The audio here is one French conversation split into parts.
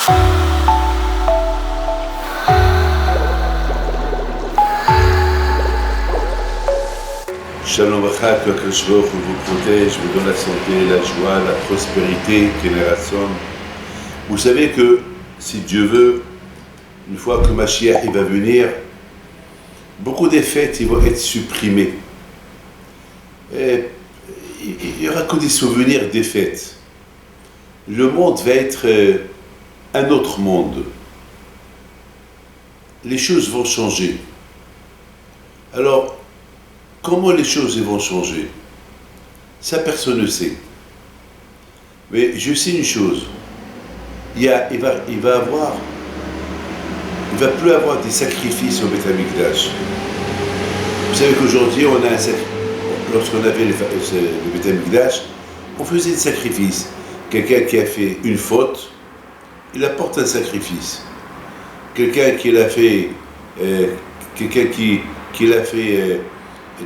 Shalom Bachak, que Akadosh Baruch Hu vous protège, vous donne la santé, la joie, la prospérité, Kénération. Vous savez que, si Dieu veut, une fois que Mashiach il va venir, beaucoup des fêtes ils vont être supprimées. Et il n'y aura que des souvenirs des fêtes. Le monde va être un autre monde. Les choses vont changer. Alors, comment les choses vont changer? Ça, personne ne sait. Mais je sais une chose. Il va plus avoir des sacrifices au Beth Amikdash. Vous savez qu'aujourd'hui, on a un sacrifice. Lorsqu'on avait le Beth Amikdash, on faisait des sacrifices. Quelqu'un qui a fait une faute, il apporte un sacrifice. Quelqu'un qui l'a fait,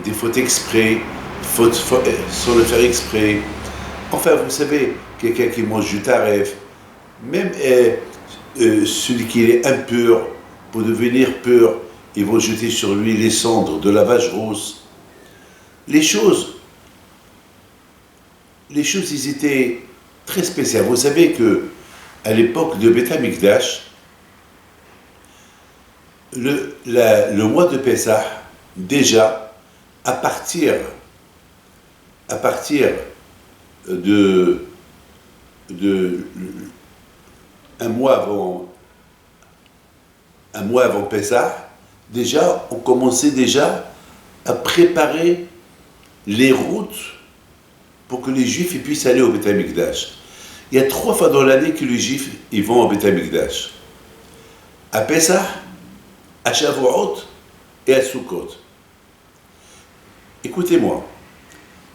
des fautes exprès, sans le faire exprès. Enfin, vous savez, quelqu'un qui mange du taref, même celui qui est impur, pour devenir pur, ils vont jeter sur lui les cendres de la vache rousse. Les choses, ils étaient très spéciales. Vous savez que à l'époque de Beth Amikdash, le mois de Pessah, déjà, à partir de un mois avant Pessah, déjà, on commençait déjà à préparer les routes pour que les Juifs puissent aller au Beth Amikdash. Il y a 3 fois dans l'année que les Juifs ils vont au Beth Amikdash. À Pessah, à Shavuot et à Sukkot. Écoutez-moi,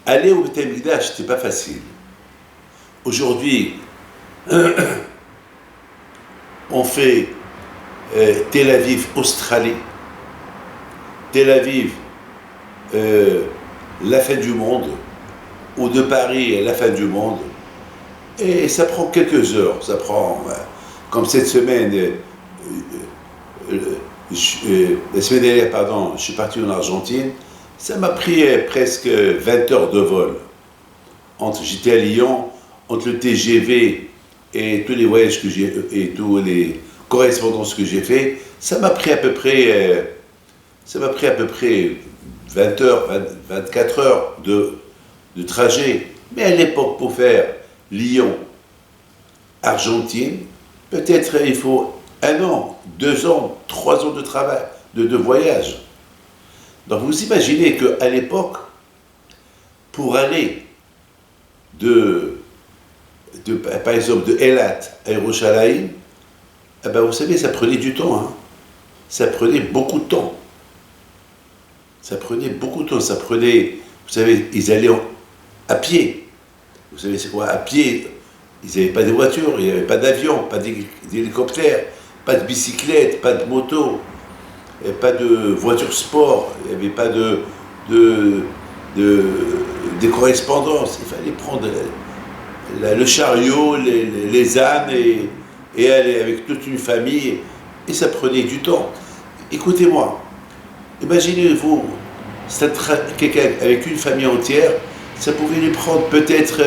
aller au Beth Amikdash, c'était pas facile. Aujourd'hui, on fait Tel Aviv, Australie, Tel Aviv, la fin du monde, ou de Paris, la fin du monde, et ça prend quelques heures, ça prend, comme cette semaine, la semaine dernière, je suis parti en Argentine, ça m'a pris presque 20 heures de vol. J'étais à Lyon, entre le TGV et tous les voyages que j'ai, et tous les correspondances que j'ai fait, ça m'a pris à peu près 20 heures, 24 heures de trajet. Mais à l'époque, pour faire Lyon, Argentine, peut-être il faut 1 an, 2 ans, 3 ans de travail, de voyage. Donc vous imaginez qu'à l'époque, pour aller par exemple, de Eilat à Yerushalayim, vous savez, ça prenait du temps. Hein. Ça prenait beaucoup de temps. Ça prenait, vous savez, ils allaient à pied. Vous savez, c'est quoi? À pied, ils n'avaient pas de voitures, il n'y avait pas d'avion, pas d'hélicoptère, pas de bicyclette, pas de moto, pas de voiture sport, il n'y avait pas de correspondances. Il fallait prendre le chariot, les ânes et aller avec toute une famille, et ça prenait du temps. Écoutez-moi, imaginez-vous, quelqu'un avec une famille entière, ça pouvait lui prendre peut-être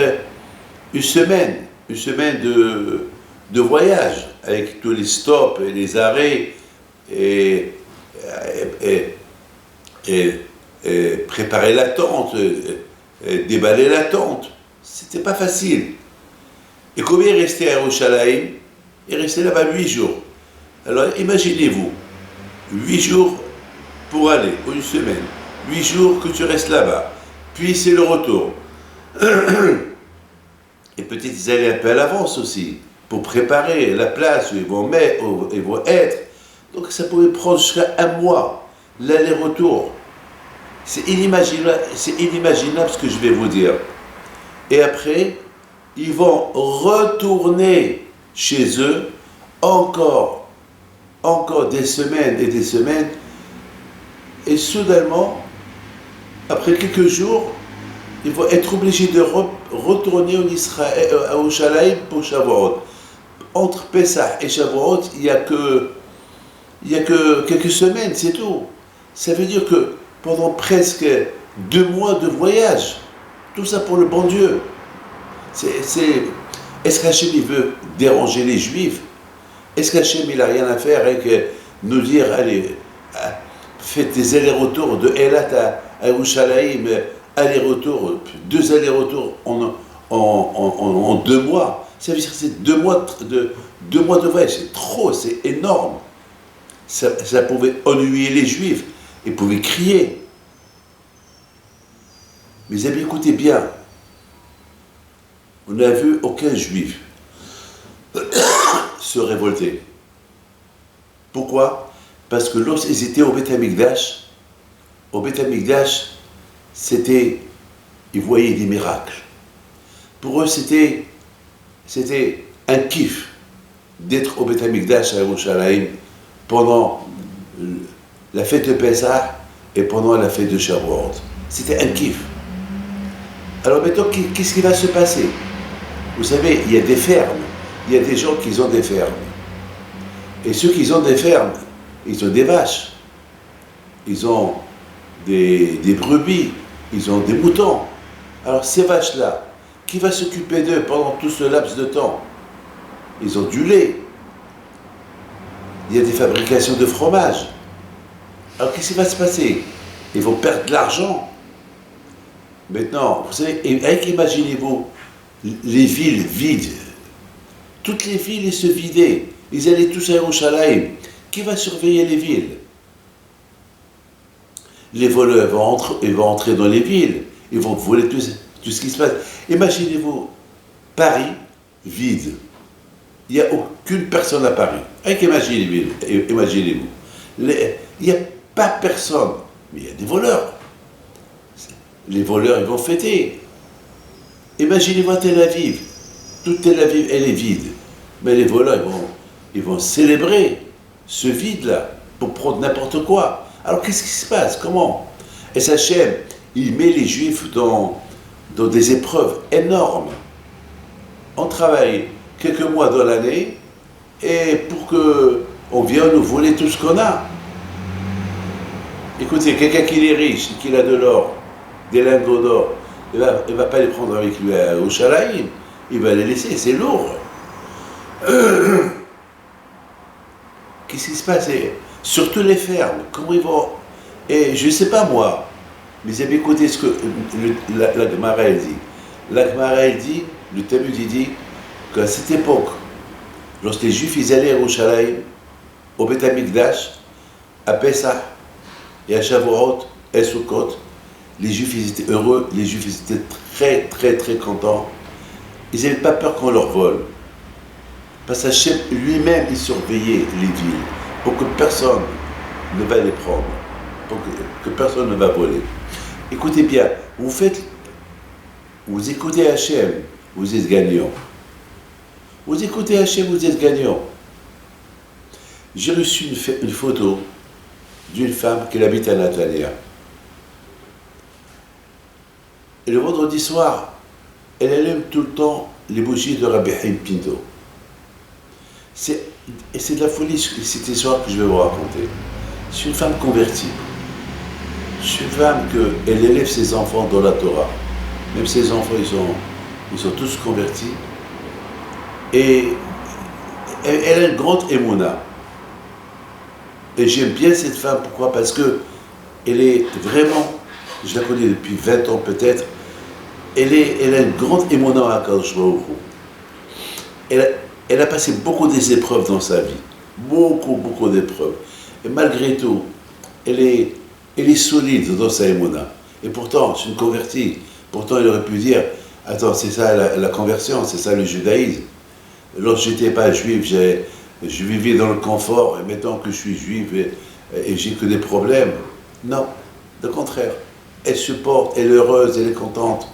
une semaine de voyage, avec tous les stops et les arrêts, et préparer la tente, déballer la tente. C'était pas facile. Et combien il restait à Yerushalayim? Il restait là-bas 8 jours. Alors imaginez-vous, 8 jours pour aller, ou une semaine, 8 jours que tu restes là-bas, puis c'est le retour. Et peut-être ils allaient un peu à l'avance aussi, pour préparer la place où ils vont être. Donc ça pouvait prendre jusqu'à 1 mois, l'aller-retour. C'est inimaginable ce que je vais vous dire. Et après, ils vont retourner chez eux encore des semaines et des semaines. Et soudainement, après quelques jours, ils vont être obligés de retourner en Israël, à Yerushalayim pour Shavuot. entre Pessah et Shavuot, il y a que quelques semaines, c'est tout. Ça veut dire que pendant presque 2 mois de voyage, tout ça pour le bon Dieu. Est-ce qu'Hachem il veut déranger les Juifs? Est-ce qu'Hachem il n'a rien à faire avec nous dire, allez, faites des allers-retours de Eilat à Yerushalayim, aller-retour, 2 allers-retours en 2 mois. Ça veut dire que c'est 2 mois de voyage, c'est trop, c'est énorme. Ça pouvait ennuyer les Juifs, ils pouvaient crier. Mes amis, écoutez bien, on n'a vu aucun Juif se révolter. Pourquoi? Parce que lorsqu'ils étaient au Beth Amikdash, ils voyaient des miracles. Pour eux, c'était un kiff d'être au Beth Amikdash à Yerushalayim pendant la fête de Pessah et pendant la fête de Shavuot. C'était un kiff. Alors maintenant, qu'est-ce qui va se passer? Vous savez, il y a des fermes, il y a des gens qui ont des fermes. Et ceux qui ont des fermes, ils ont des vaches, ils ont des brebis, ils ont des moutons. Alors ces vaches-là, qui va s'occuper d'eux pendant tout ce laps de temps? Ils ont du lait. Il y a des fabrications de fromage. Alors qu'est-ce qui va se passer? Ils vont perdre de l'argent. Maintenant, vous savez, imaginez-vous, les villes vides. Toutes les villes se vidaient. Ils allaient tous à Yerushalayim. Qui va surveiller les villes? Les voleurs vont entrer dans les villes. Ils vont voler tout ce qui se passe. Imaginez-vous, Paris vide. Il n'y a aucune personne à Paris. Imaginez-vous. Il n'y a pas personne. Mais il y a des voleurs. Les voleurs, ils vont fêter. Imaginez-vous à Tel Aviv. Toute Tel Aviv, elle est vide. Mais les voleurs, ils vont célébrer ce vide-là pour prendre n'importe quoi. Alors qu'est-ce qui se passe? Comment? Et Hachem, il met les Juifs dans des épreuves énormes. On travaille quelques mois dans l'année et pour qu'on vienne nous voler tout ce qu'on a. Écoutez, quelqu'un qui est riche, qui a de l'or, des lingots d'or, il ne va pas les prendre avec lui au Shalaïm, il va les laisser, c'est lourd. Qu'est-ce qui se passe? Et surtout les fermes, comment ils vont? Et je ne sais pas moi, mais vous avez écouté ce que la Gemara elle dit. La Gemara elle dit, le Talmud il dit qu'à cette époque, lorsque les Juifs ils allaient au Shalaïm, au Beth Amikdash, à Pessah et à Shavuot et Sukkot, les Juifs ils étaient heureux, les Juifs ils étaient très très très contents. Ils n'avaient pas peur qu'on leur vole. Parce qu'Hachem lui-même il surveillait les villes pour que personne ne va les prendre, pour que personne ne va voler. Écoutez bien, vous écoutez Hachem, vous êtes gagnant. Vous écoutez Hachem, vous êtes gagnant. J'ai reçu une photo d'une femme qui habite à Natania. Et le vendredi soir, elle allume tout le temps les bougies de Rabbi Haim Pinto. C'est de la folie, cette histoire que je vais vous raconter. C'est une femme convertie. C'est une femme elle élève ses enfants dans la Torah. Même ses enfants, ils sont tous convertis. Et elle a une grande émouna. Et j'aime bien cette femme, pourquoi? Parce que elle est vraiment, je la connais depuis 20 ans peut-être, elle a une grande émouna à Akadosh Baruch Hu. Elle a passé beaucoup d'épreuves dans sa vie. Beaucoup d'épreuves. Et malgré tout, elle est solide dans sa émouna. Et pourtant, c'est une convertie. Pourtant, elle aurait pu dire, attends, c'est ça la conversion, c'est ça le judaïsme. Lorsque je n'étais pas juif, je vivais dans le confort, et maintenant que je suis juif et j'ai que des problèmes. Non, le contraire. Elle supporte, elle est heureuse, elle est contente.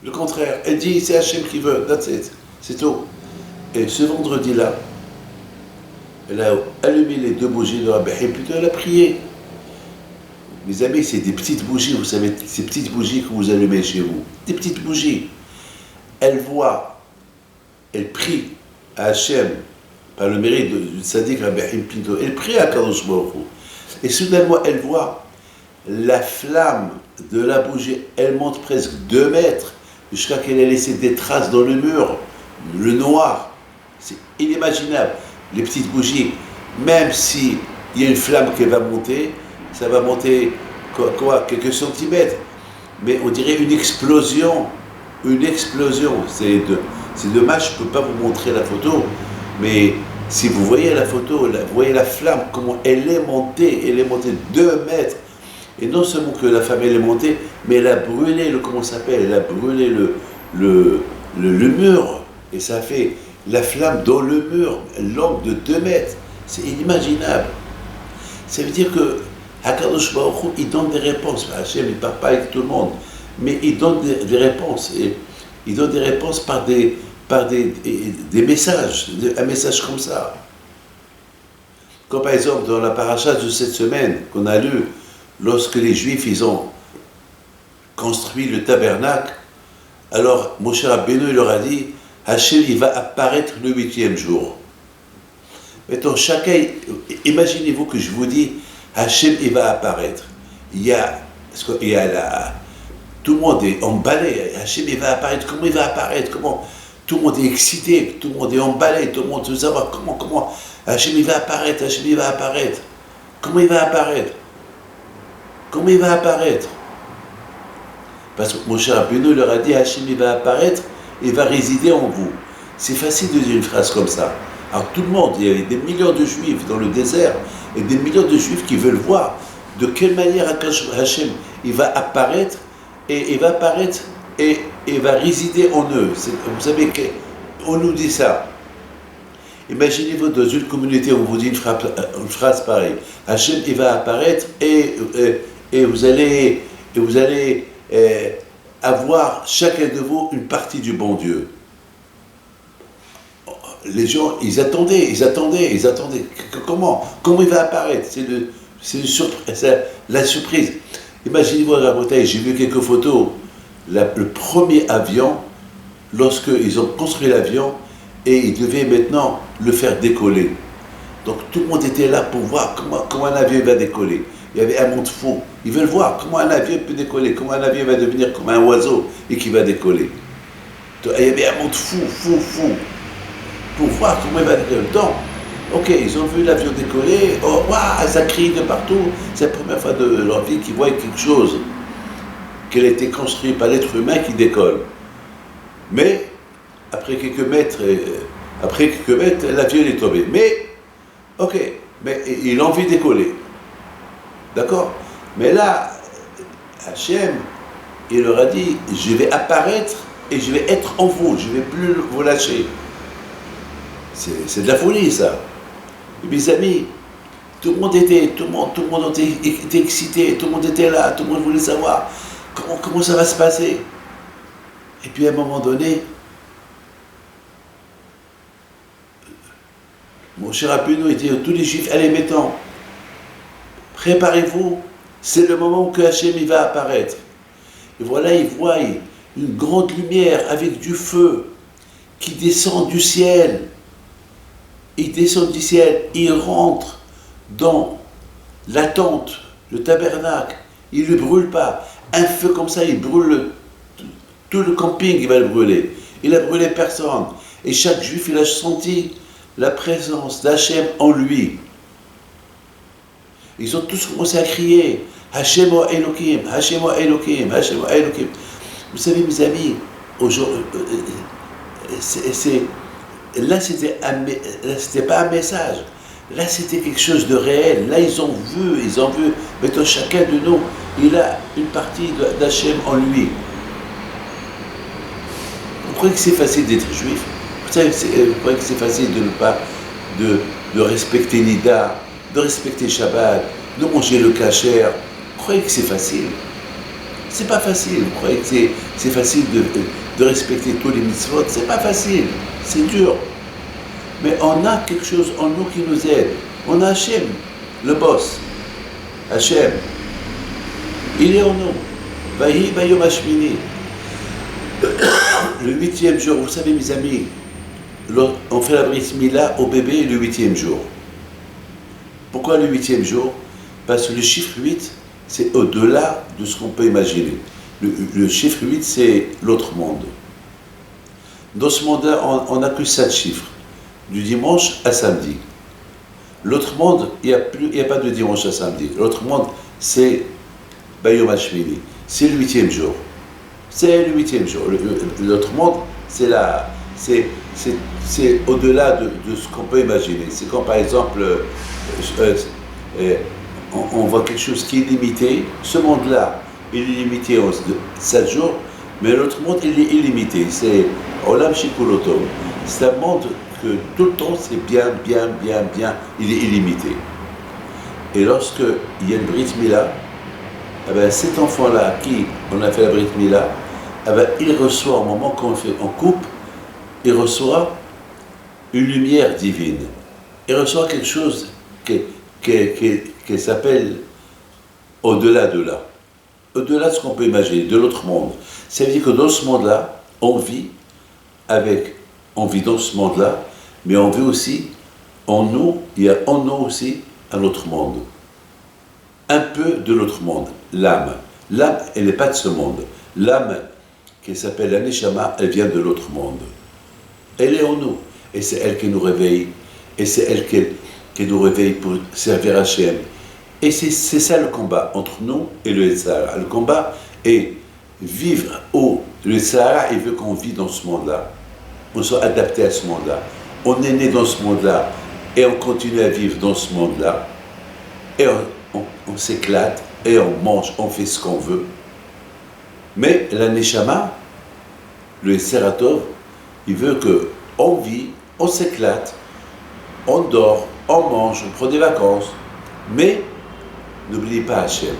Le contraire, elle dit, c'est Hachem qui veut, that's it, c'est tout. Et ce vendredi-là, elle a allumé les 2 bougies de Rabbi Haim, plutôt elle a prié. Mes amis, c'est des petites bougies, vous savez, ces petites bougies que vous allumez chez vous. Des petites bougies. Elle voit, elle prie à Hachem, par le mérite du tzaddik Rabbi Haim Pinto, elle prie à Kadosh Baruch Hu. Et soudainement, elle voit la flamme de la bougie, elle monte presque 2 mètres, jusqu'à qu'elle ait laissé des traces dans le mur, le noir. C'est inimaginable. Les petites bougies, même s'il y a une flamme qui va monter, ça va monter quelques centimètres. Mais on dirait une explosion. Une explosion. C'est dommage, je ne peux pas vous montrer la photo, mais si vous voyez la photo, vous voyez la flamme, comment elle est montée 2 mètres. Et non seulement que la femme elle est montée, mais elle a brûlé comment ça s'appelle, elle a brûlé le mur. Et ça fait la flamme dans le mur, longue de 2 mètres. C'est inimaginable. Ça veut dire que Hakadosh Baruch Hu, il donne des réponses. Hachem, il ne parle pas avec tout le monde, mais il donne des réponses. Et il donne des réponses par des messages, un message comme ça. Comme par exemple dans la paracha de cette semaine qu'on a lu, lorsque les Juifs ils ont construit le tabernacle, alors Moshe Rabbeinu il leur a dit, Hachem il va apparaître le 8e jour. Maintenant imaginez-vous que je vous dis, Hachem il va apparaître. Tout le monde est emballé. Hachem il va apparaître. Comment il va apparaître? Comment? Tout le monde est excité. Tout le monde est emballé. Tout le monde veut savoir comment Hachem il va apparaître. Hachem il va apparaître. Comment il va apparaître? Comment il va apparaître? Parce que Moshe Rabbeinu leur a dit, Hachem il va apparaître et va résider en vous. C'est facile de dire une phrase comme ça. Alors tout le monde, il y a des millions de Juifs dans le désert et des millions de Juifs qui veulent voir de quelle manière Hachem il va apparaître et va résider en eux. Vous savez qu'on nous dit ça. Imaginez-vous dans une communauté où on vous dit une phrase pareille. Hachem il va apparaître et vous allez avoir chacun de vous une partie du bon Dieu. Les gens, ils attendaient. Comment il va apparaître? C'est la surprise. Imaginez-vous à la Bretagne, j'ai vu quelques photos. Le premier avion, lorsqu'ils ont construit l'avion, et ils devaient maintenant le faire décoller. Donc tout le monde était là pour voir comment un avion va décoller. Il y avait un monde fou. Ils veulent voir comment un avion peut décoller, comment un avion va devenir comme un oiseau et qui va décoller. Donc, il y avait un monde fou, pour voir comment il va décoller. Donc, ok, ils ont vu l'avion décoller, oh, waouh, ça crie de partout. C'est la première fois de leur vie qu'ils voient quelque chose qui a été construit par l'être humain qui décolle. Mais, après quelques mètres, l'avion est tombé. Mais, ok, mais il a envie de décoller. D'accord? Mais là, Hachem, il leur a dit, je vais apparaître et je vais être en vous, je ne vais plus vous lâcher. C'est de la folie, ça. Et mes amis, tout le monde était excité, tout le monde était là, tout le monde voulait savoir comment ça va se passer. Et puis à un moment donné, mon cher Rabbeinu, il dit à tous les Juifs, allez maintenant, préparez-vous, c'est le moment où Hachem il va apparaître. Et voilà, ils voient une grande lumière avec du feu qui descend du ciel. Il descend du ciel, il rentre dans la tente, le tabernacle, il ne le brûle pas. Un feu comme ça, il brûle tout le camping, il va le brûler. Il a brûlé personne. Et chaque juif, il a senti la présence d'Hachem en lui. Ils ont tous commencé à crier Hachem o Elohim, Hachem o Elohim, Hachem o Elohim. Vous savez, mes amis, aujourd'hui, là, c'était pas un message. Là, c'était quelque chose de réel. Là, ils ont vu. Maintenant, chacun de nous, il a une partie d'Hachem en lui. Vous croyez que c'est facile d'être juif? Vous croyez que c'est facile de respecter l'Ida, de respecter Shabbat, de manger le kasher? Vous croyez que c'est facile? C'est pas facile. Vous croyez que c'est facile de respecter tous les mitzvot? C'est pas facile. C'est dur. Mais on a quelque chose en nous qui nous aide. On a Hachem, le boss. Hachem. Il est en nous. Vahi bayom hashmini. Le 8e jour, vous savez mes amis, on fait la brit mila au bébé le 8e jour. Pourquoi le 8e jour? Parce que le chiffre 8, c'est au-delà de ce qu'on peut imaginer. Le chiffre 8, c'est l'autre monde. Dans ce monde-là, on n'a que 7 chiffres, du dimanche à samedi. L'autre monde, il n'y a pas de dimanche à samedi. L'autre monde, c'est Bayom Hashmini. C'est le 8e jour. C'est le 8e jour. L'autre monde, c'est au-delà de ce qu'on peut imaginer. C'est quand, par exemple, on voit quelque chose qui est limité. Ce monde-là, il est limité en 7 jours, mais l'autre monde, il est illimité. C'est Olam Shikuloto. C'est un monde que tout le temps, c'est bien, il est illimité. Et lorsque il y a une Brit Mila, eh bien, cet enfant-là, à qui on a fait la Brit Mila, eh bien, il reçoit, au moment qu'on coupe, il reçoit une lumière divine. Il reçoit quelque chose qui s'appelle au-delà de là. Au-delà de ce qu'on peut imaginer, de l'autre monde. Ça veut dire que dans ce monde-là, on vit dans ce monde-là, mais on vit aussi en nous, il y a en nous aussi un autre monde. Un peu de l'autre monde, l'âme. L'âme, elle n'est pas de ce monde. L'âme, qui s'appelle la Neshama, elle vient de l'autre monde. Elle est en nous. Et c'est elle qui nous réveille. Et c'est elle qui nous réveille pour servir Hachem. Et c'est ça le combat entre nous et le Sahara. Le combat est vivre au. Le Sahara, il veut qu'on vive dans ce monde-là. On soit adapté à ce monde-là. On est né dans ce monde-là. Et on continue à vivre dans ce monde-là. Et on s'éclate. Et on mange, on fait ce qu'on veut. Mais la Neshama, le Seratov, il veut qu'on vit, on s'éclate, on dort, on mange, on prend des vacances. Mais n'oublie pas Hachem.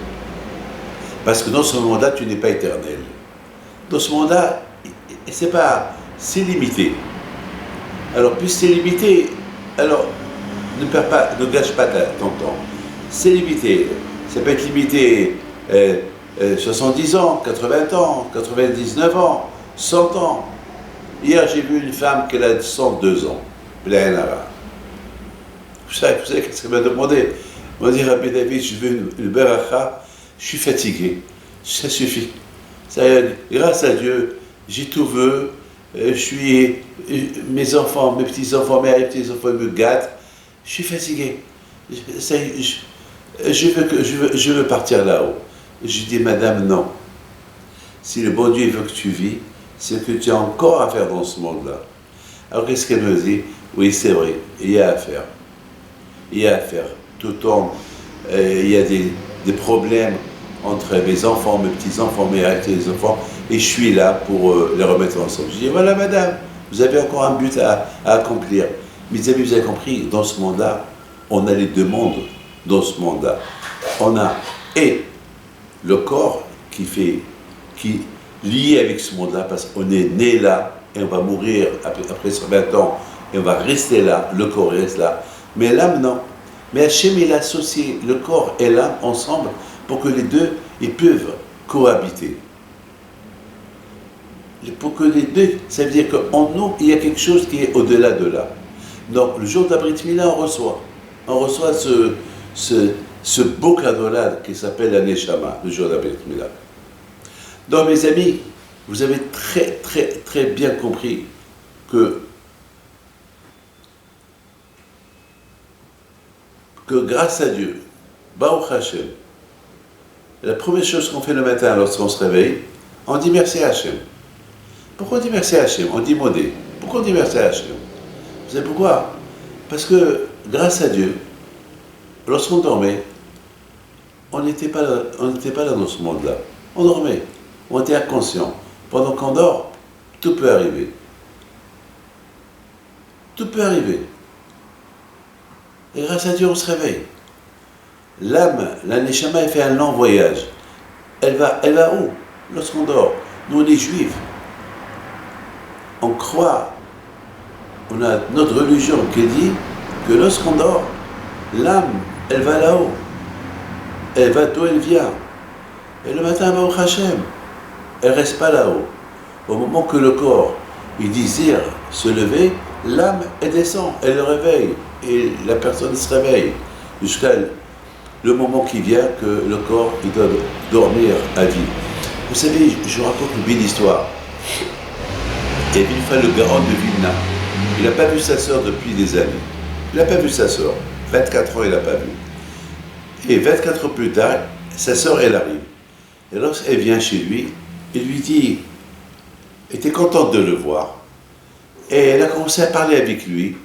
Parce que dans ce monde-là, tu n'es pas éternel. Dans ce monde-là, c'est limité. Alors, puisque c'est limité, alors ne gâche pas ton temps. C'est limité. Ça peut être limité 70 ans, 80 ans, 99 ans, 100 ans. Hier, j'ai vu une femme qui a 102 ans. Vous savez qu'est-ce qu'elle m'a demandé? Elle m'a dit, Rabbi David, je veux une beracha, je suis fatigué. Ça suffit. Grâce à Dieu, j'ai tout vu. Mes enfants, mes petits-enfants, mes petits-enfants me gâtent. Je suis fatigué. Je veux partir là-haut. Je dis, madame, non. Si le bon Dieu veut que tu vis, c'est que tu as encore à faire dans ce monde-là. Alors qu'est-ce qu'elle me dit? Oui, c'est vrai, il y a à faire. Il y a à faire. Tout le temps, il y a des problèmes entre mes enfants, mes petits-enfants, mes petits-enfants, et je suis là pour les remettre ensemble. Je dis, voilà madame, vous avez encore un but à accomplir. Mes amis, vous avez compris, dans ce monde-là, on a les deux mondes dans ce monde-là. On a et le corps qui est lié avec ce monde-là, parce qu'on est né là, et on va mourir après 20 ans, et on va rester là, le corps reste là. Mais l'âme, non. Mais Hachem, il a associé le corps et l'âme ensemble pour que les deux, ils peuvent cohabiter. Pour que les deux, ça veut dire qu'en nous, il y a quelque chose qui est au-delà de là. Donc, le jour de la Brit Mila, on reçoit ce beau cadeau-là qui s'appelle la Neshama, le jour de la Brit Mila. Donc, mes amis, vous avez très bien compris que grâce à Dieu, Baruch Hashem, la première chose qu'on fait le matin lorsqu'on se réveille, on dit merci à Hashem. Pourquoi on dit merci à Hashem? On dit modé. Pourquoi on dit merci à Hashem? Vous savez pourquoi? Parce que grâce à Dieu, lorsqu'on dormait, on n'était pas là dans ce monde-là. On dormait, on était inconscient. Pendant qu'on dort, tout peut arriver. Tout peut arriver. Et grâce à Dieu, on se réveille. L'âme, la Neshama, elle fait un long voyage. Elle va où? Lorsqu'on dort. Nous, on est juifs. On croit, on a notre religion qui dit que lorsqu'on dort, l'âme, elle va là-haut. Elle va d'où elle vient. Et le matin, Baruch Hashem, elle ne reste pas là-haut. Au moment que le corps, il désire se lever, l'âme, elle descend, elle le réveille, et la personne se réveille, jusqu'à le moment qui vient que le corps, il doit dormir à vie. Vous savez, je vous raconte une belle histoire. Il y avait une fois le Gaon de Vilna. Il n'a pas vu sa sœur depuis des années. Il n'a pas vu sa sœur. 24 ans, il n'a pas vu. Et 24 ans plus tard, sa sœur, elle arrive. Et lorsqu'elle vient chez lui, il lui dit, elle était contente de le voir. Et elle a commencé à parler avec lui.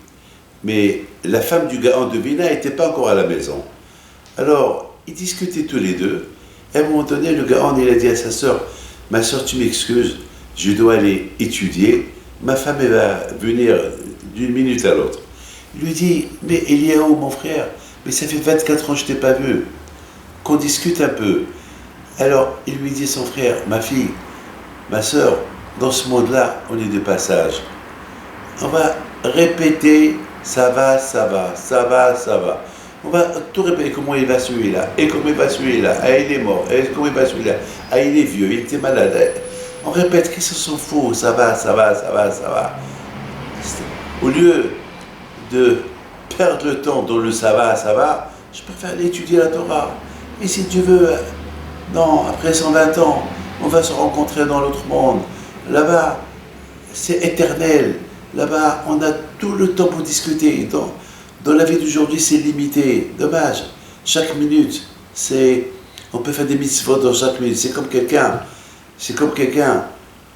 Mais la femme du Gaon de Vilna n'était pas encore à la maison. Alors, ils discutaient tous les deux. Et à un moment donné, le Gaon, il a dit à sa sœur, ma sœur, tu m'excuses, je dois aller étudier. Ma femme, elle va venir d'une minute à l'autre. Il lui dit, mais Eliaou, mon frère, mais ça fait 24 ans que je ne t'ai pas vu. Qu'on discute un peu. Alors, il lui dit, son frère, ma fille, ma sœur, dans ce monde-là, on est de passage. On va répéter, ça va, ça va, ça va, ça va. On va tout répéter, comment il va celui-là, et comment il va celui-là, ah il est mort, et comment il va celui-là, ah il est vieux, il était malade. On répète, qu'est-ce que s'en fout, ça va, ça va, ça va, ça va. Au lieu de perdre le temps dans le ça va, je préfère aller étudier la Torah. Et si Dieu veut, non, après 120 ans, on va se rencontrer dans l'autre monde. Là-bas, c'est éternel. Là-bas, on a tout le temps pour discuter. Dans la vie d'aujourd'hui, c'est limité. Dommage. Chaque minute, on peut faire des mitzvot dans chaque minute. C'est comme quelqu'un.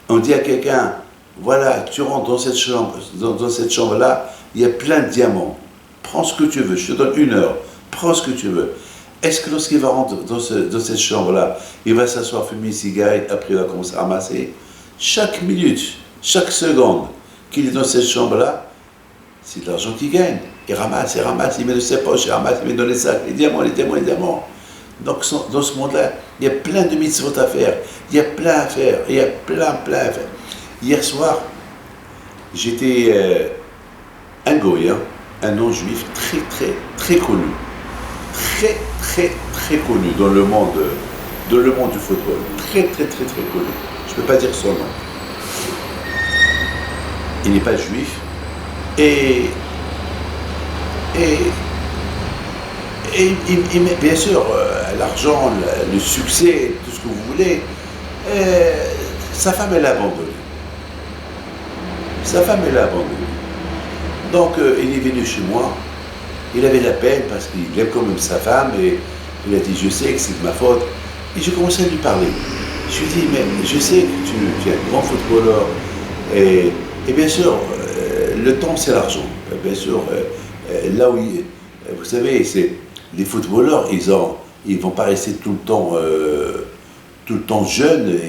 On dit à quelqu'un, voilà, tu rentres dans cette chambre, dans cette chambre-là, il y a plein de diamants. Prends ce que tu veux, je te donne 1 heure. Prends ce que tu veux. Est-ce que lorsqu'il va rentrer dans cette chambre-là, il va s'asseoir, fumer une cigarette, après il va commencer à ramasser? Chaque minute, chaque seconde qu'il est dans cette chambre-là, c'est de l'argent qu'il gagne. Il ramasse, il met de ses poches, il ramasse, il met dans les sacs, les diamants, les diamants, les diamants. Donc dans ce monde-là, il y a plein de mitzvot à faire. Il y a plein à faire. Il y a plein à faire. Hier soir, j'étais un goyen, un non-juif très connu. Très connu dans le monde du football. Très connu. Je ne peux pas dire son nom. Il n'est pas juif. Et bien sûr, l'argent, le succès, tout ce que vous voulez, sa femme, elle l'a abandonné. Donc, il est venu chez moi. Il avait la peine parce qu'il aime quand même sa femme et il a dit, je sais que c'est de ma faute. Et j'ai commencé à lui parler. Je lui ai dit, mais je sais que tu es un grand footballeur. Et bien sûr, le temps, c'est l'argent. Bien sûr, là où vous savez, les footballeurs, ils vont pas rester tout le temps jeunes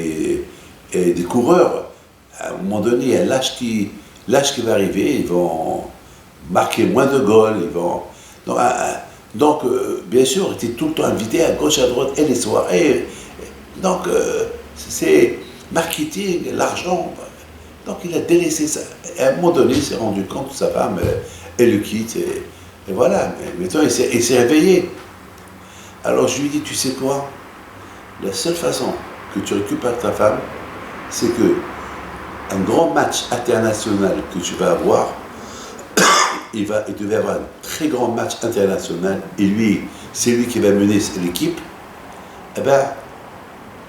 et des coureurs. À un moment donné, à l'âge qui va arriver, ils vont marquer moins de goals, donc, bien sûr, il était tout le temps invité à gauche, à droite, et les soirées. Donc, c'est marketing, l'argent. Donc, il a délaissé ça. Et à un moment donné, il s'est rendu compte que sa femme, elle le quitte. Et voilà. Mais maintenant, il s'est réveillé. Alors, je lui ai dit, tu sais quoi? La seule façon que tu récupères ta femme, c'est que un grand match international que tu vas avoir, il devait avoir un très grand match international, et lui, c'est lui qui va mener l'équipe. Eh bien,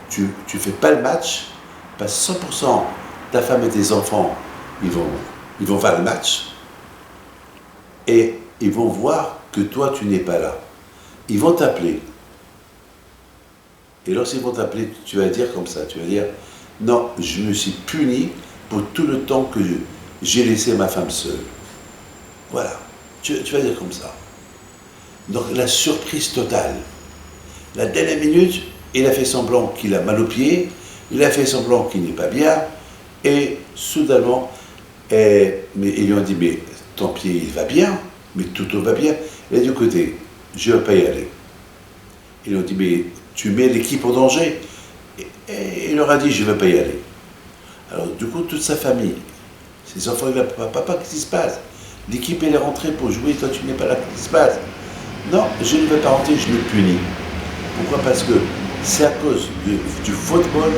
tu fais pas le match, parce que 100% ta femme et tes enfants, ils vont faire le match, et ils vont voir que toi, tu n'es pas là. Ils vont t'appeler. Et lorsqu'ils vont t'appeler, tu vas dire comme ça, tu vas dire, non, je me suis puni pour tout le temps que j'ai laissé ma femme seule. Voilà, tu vas dire comme ça. Donc la surprise totale. La dernière minute, il a fait semblant qu'il a mal au pied, il a fait semblant qu'il n'est pas bien, et soudainement, mais ils lui ont dit, mais ton pied il va bien, mais tout va bien. Il a dit, écoutez, je ne vais pas y aller. Ils lui ont dit, mais tu mets l'équipe en danger. Et il leur a dit, je ne vais pas y aller. Alors du coup, toute sa famille, ses enfants, il va, papa, qu'est-ce qui se passe? L'équipe, elle est rentrée pour jouer, toi, tu n'es pas là, qu'est-ce qui se passe? Non, je ne vais pas rentrer, je me punis. Pourquoi? Parce que c'est à cause du football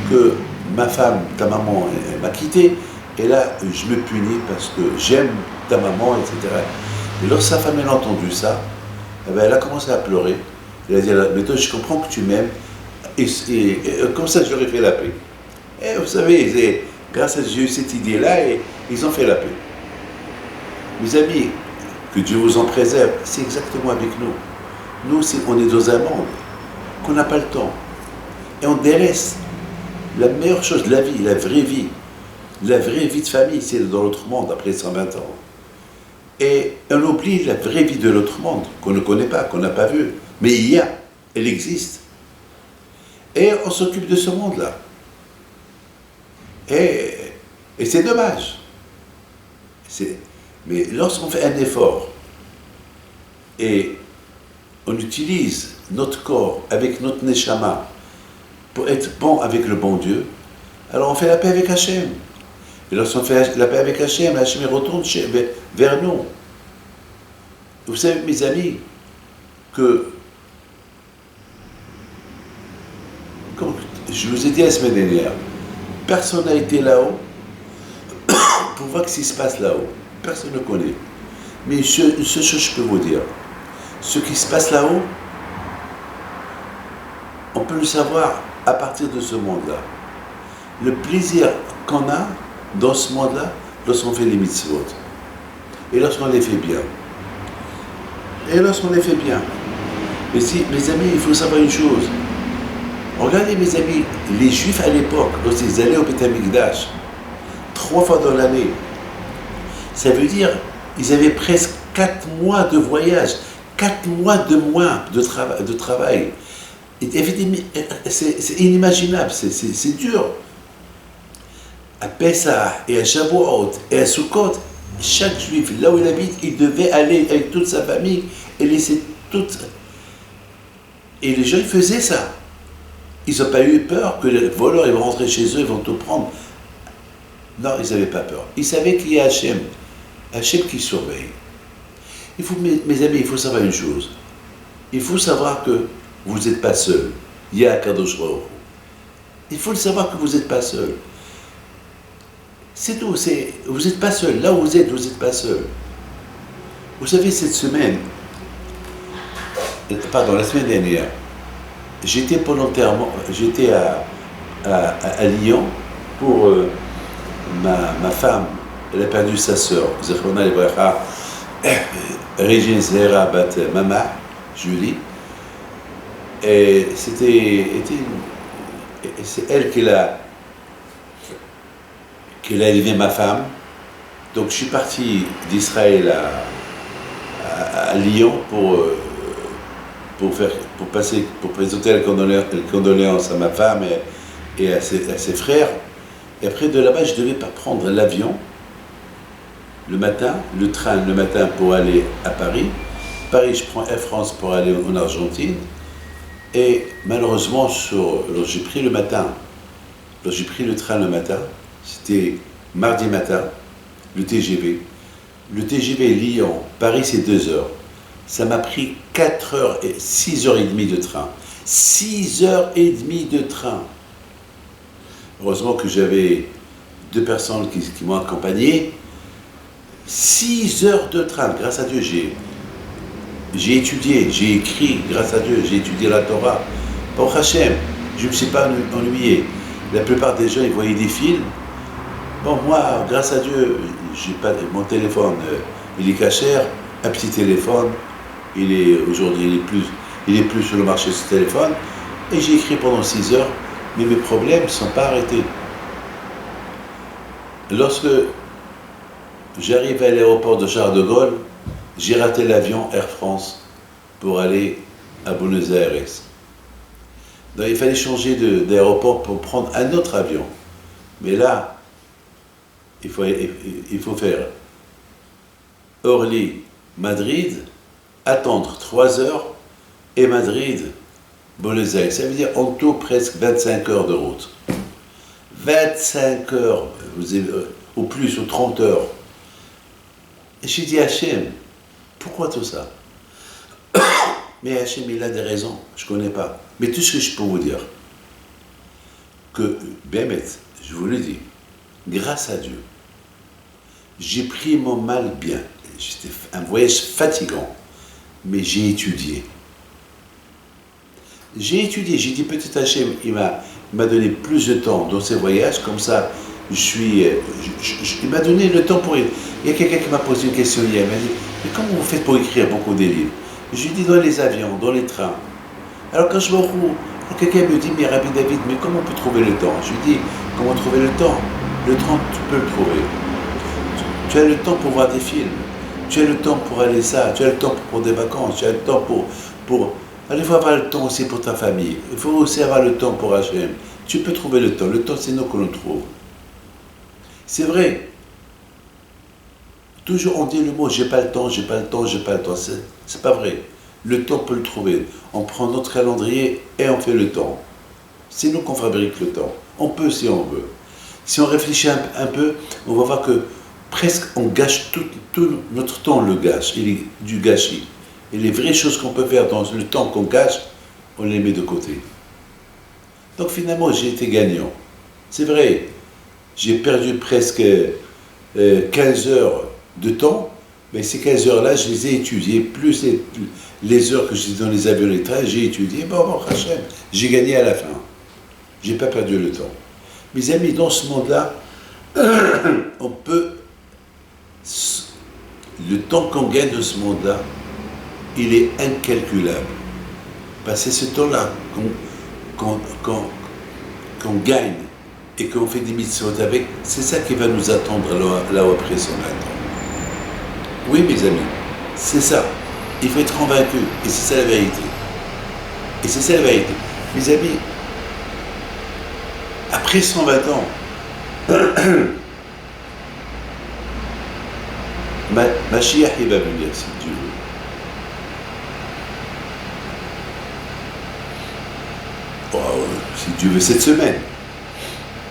que ma femme, ta maman, elle m'a quitté. Et là, je me punis parce que j'aime ta maman, etc. Et lorsque sa femme elle a entendu ça, eh ben, elle a commencé à pleurer. Elle a dit, mais toi, je comprends que tu m'aimes. Comme ça, j'aurais fait la paix. Et vous savez, grâce à Dieu, cette idée-là, et ils ont fait la paix. Mes amis, que Dieu vous en préserve, c'est exactement avec nous. Nous, on est dans un monde qu'on n'a pas le temps. Et on délaisse la meilleure chose de la vie, la vraie vie. La vraie vie de famille, c'est dans l'autre monde, après 120 ans. Et on oublie la vraie vie de l'autre monde, qu'on ne connaît pas, qu'on n'a pas vu. Mais il y a, elle existe. Et on s'occupe de ce monde-là. Et c'est dommage. Mais lorsqu'on fait un effort et on utilise notre corps avec notre neshama pour être bon avec le bon Dieu, alors on fait la paix avec Hachem. Et lorsqu'on fait la paix avec Hachem, Hachem retourne vers nous. Vous savez, mes amis, que, comme je vous ai dit la semaine dernière, personne n'a été là-haut pour voir ce qui se passe là-haut. Personne ne connaît. Mais une seule chose je peux vous dire, ce qui se passe là-haut, on peut le savoir à partir de ce monde-là. Le plaisir qu'on a dans ce monde-là, lorsqu'on fait les mitzvot. Et lorsqu'on les fait bien. Mais si, mes amis, il faut savoir une chose. Regardez, mes amis, les Juifs à l'époque, lorsqu'ils allaient au Beth Amikdash, 3 fois dans l'année, ça veut dire qu'ils avaient presque 4 mois de voyage, 4 mois de moins de travail. C'est inimaginable, c'est dur. À Pessah et à Shavuot et à Sukkot, chaque Juif, là où il habite, il devait aller avec toute sa famille et laisser toute... Et les gens, ils faisaient ça. Ils n'ont pas eu peur que les voleurs ils vont rentrer chez eux, ils vont tout prendre. Non, ils n'avaient pas peur. Ils savaient qu'il y a Hachem. Hachem qui surveille. Mes amis, il faut savoir une chose. Il faut savoir que vous n'êtes pas seul. Il y a Kadosh Baruch Hu. Il faut le savoir que vous n'êtes pas seul. C'est tout. Vous n'êtes pas seul. Là où vous n'êtes pas seul. Vous savez, cette semaine, la semaine dernière, j'étais à Lyon pour ma femme. Elle a perdu sa sœur, Zechrona Lebracha, Régine Zera Bat Mama, Julie. Et c'est elle qui l'a élevé, ma femme. Donc je suis parti d'Israël à Lyon pour présenter les condoléances à ma femme et à ses frères. Et après de là-bas, je devais pas prendre l'avion le matin, le train le matin pour aller à Paris. Paris, je prends Air France pour aller en Argentine. Et malheureusement, j'ai pris le train le matin, c'était mardi matin, le TGV. Le TGV Lyon, Paris, c'est 2 heures. Ça m'a pris 4 heures et 6h30 de train. 6h30 de train. Heureusement que j'avais 2 personnes qui m'ont accompagné. 6 heures de train, grâce à Dieu, j'ai étudié, j'ai écrit, grâce à Dieu, j'ai étudié la Torah. Pour Hachem, je ne me suis pas ennuyé. La plupart des gens, ils voyaient des films. Bon, moi, grâce à Dieu, mon téléphone, il est cachère, un petit téléphone. Aujourd'hui, il est plus sur le marché ce téléphone. Et j'ai écrit pendant 6 heures, mais mes problèmes ne sont pas arrêtés. Lorsque j'arrive à l'aéroport de Charles de Gaulle, j'ai raté l'avion Air France pour aller à Buenos Aires. Donc il fallait changer d'aéroport pour prendre un autre avion. Mais là, il faut faire Orly, Madrid, attendre 3 heures, et Madrid, Buenos Aires. Ça veut dire en tout presque 25 heures de route. 25 heures, ou plus, ou 30 heures. Et j'ai dit à Hachem, pourquoi tout ça? Mais Hachem, il a des raisons, je ne connais pas. Mais tout ce que je peux vous dire, que, Bémet, je vous le dis, grâce à Dieu, J'ai pris mon mal bien. C'était un voyage fatigant, mais j'ai étudié. J'ai étudié, j'ai dit peut-être Hachem, il m'a donné plus de temps dans ces voyages, comme ça, il m'a donné le temps pour... Il y a quelqu'un qui m'a posé une question hier, il m'a dit, mais comment vous faites pour écrire beaucoup des livres? Je lui ai dit dans les avions, dans les trains. Alors quand je me retrouve, quelqu'un me dit, mais Rabbi David, mais comment on peut trouver le temps? Je lui dis, comment trouver le temps? Le temps, tu peux le trouver. Tu as le temps pour voir des films, tu as le temps pour aller ça, tu as le temps pour des vacances, tu as le temps pour... Il faut avoir le temps aussi pour ta famille, il faut aussi avoir le temps pour Hachem. Tu peux trouver le temps c'est nous que l'on trouve. C'est vrai. Toujours on dit le mot j'ai pas le temps, j'ai pas le temps, j'ai pas le temps. C'est pas vrai. Le temps peut le trouver. On prend notre calendrier et on fait le temps. C'est nous qu'on fabrique le temps. On peut si on veut. Si on réfléchit un peu, on va voir que presque on gâche tout notre temps, on le gâche. Il est du gâchis. Et les vraies choses qu'on peut faire dans le temps qu'on gâche, on les met de côté. Donc finalement, j'ai été gagnant. C'est vrai, j'ai perdu presque 15 heures de temps, mais ces 15 heures-là, je les ai étudiées, plus les heures que j'étais dans les avions et les trains, j'ai étudié. Bon, Hachem, j'ai gagné à la fin. J'ai pas perdu le temps. Mes amis, dans ce monde-là, on peut... Le temps qu'on gagne de ce monde-là, il est incalculable. Parce que c'est ce temps-là qu'on gagne et qu'on fait des mitzvot avec, c'est ça qui va nous attendre là-haut après son attente. Oui, mes amis, c'est ça. Il faut être convaincu. Et c'est ça la vérité. Et c'est ça la vérité. Mes amis, après 120 ans, Mashiach, il va venir, si Dieu veut. Oh, si Dieu veut, cette semaine.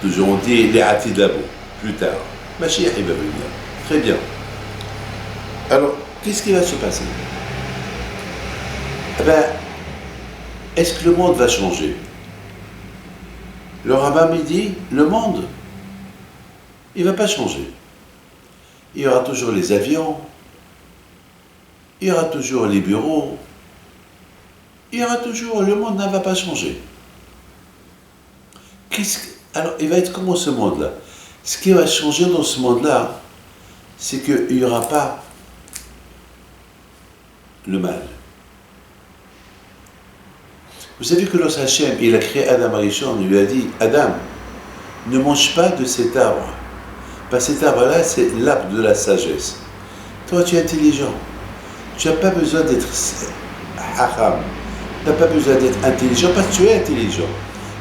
Toujours on dit les hâtis de labo, plus tard. Mashiach, il va venir. Très bien. Alors, qu'est-ce qui va se passer? Eh bien, est-ce que le monde va changer? Le rabbin me dit, le monde, il ne va pas changer. Il y aura toujours les avions, il y aura toujours les bureaux, il y aura toujours, le monde ne va pas changer. Alors, il va être comment ce monde-là? Ce qui va changer dans ce monde-là, c'est qu'il n'y aura pas le mal. Vous savez que lorsque Hachem, il a créé Adam Arishon, il lui a dit, Adam, ne mange pas de cet arbre. Parce que cet arbre-là, c'est l'arbre de la sagesse. Toi, tu es intelligent. Tu n'as pas besoin d'être haram. Tu n'as pas besoin d'être intelligent parce que tu es intelligent.